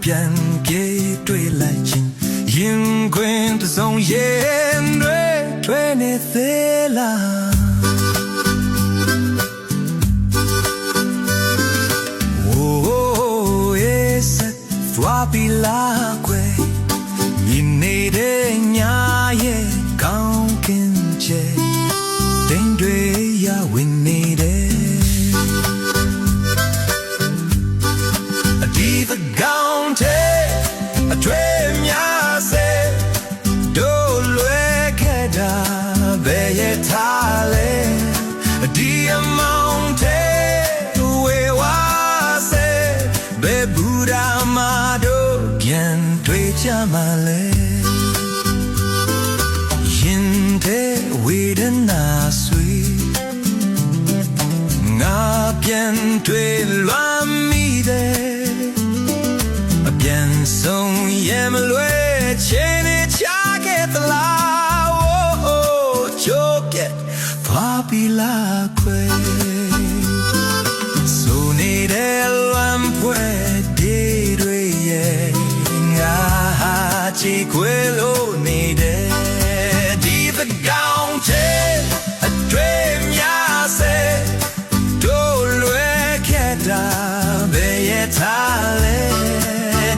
ပြန်ပြေးတွေ့လိုက်ချင်းရင်ခွင်တစ်စုံရင်တွေထွေးနေသေးလားโอ้เอสသွားပြီလားကွယ်မြင်နေတဲ့ညရဲ့ကောင်းကင်ကျဲတိမ်တွေရဝင်နေတယ်အဒီသကောင်းတဲ့အထွေးများစေတို့လွယ်ခဲ့တာဘယ်ရထားလဲအဒီအမောင်တဲ့ဝေဝါစေဘယ်ဘူရာမတို့ပြန်တွေ့ကြမှာလဲရင်တဲ့ဝေဒနာဆွေငါပြန်တွေ့လွမ်းမိတယ်အပြန်ဆုံးရဲ့မလွဲချင်နေချခဲ့သလားချိုးပြတ်သွားပြီလားခွဲဆိုနေတဲ့လွမ်းပွဲဒီတွေရဲ့ငါချီခွေလို့နေတယ်ဒီသကောင်းတဲ့အတွေ့များစေတို့လွယ်ခဲ့တာဘယ်ရထားလဲ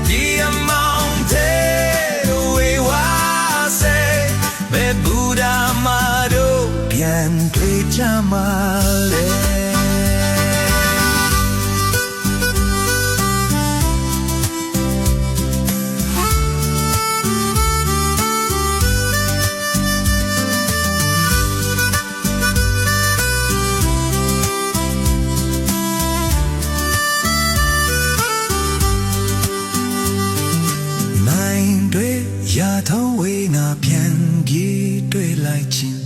ဒီအမောင်တဲ့ဝေဝါစေဘယ်ဘူရာမတို့ပြန်တွေ့ကြမှာလဲရာထောင်းဝေးငါပြန်ပြေးတွေ့လိုက်ချင်း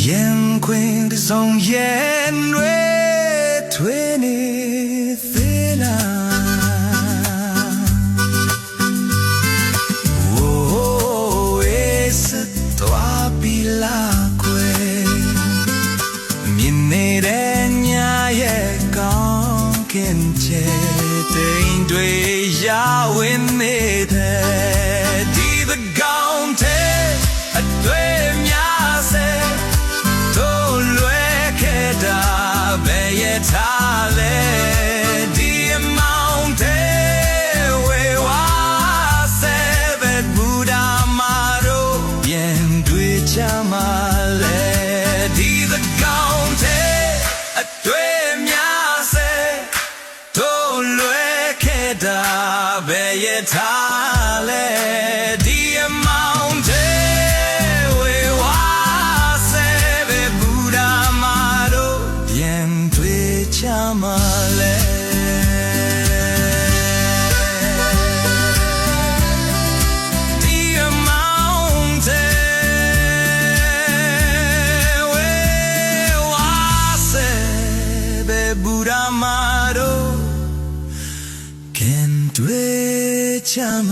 ရင်ခွင်တစ်စုံရင်တွေထွေးနေသေးလားโอ้เอสသွားပြီလားကွယ်မြင်နေတဲ့ညရဲ့ကောင်းကင်ကျဲတိမ်တွေရဝင်နေတဲ့အတွေ့များစေတို့လွယ်ခဲ့တာဘယ်ရထားလဲဒီအမောင်တဲ့ဝေဝါစေဘယ်ဘူရာမတို့ပြန်တွေ့ကြမှာလဲဒီသကောင်းတဲ့အတွေ့များစေတို့လွယ်ခဲ့တာဘယ်ရထားလဲဒီအမောင်ချမလဲဒီအမောင်တဲ့ဝေဝါစေဘယ်ဘူရာမတို့ခင်တွေ့ချမ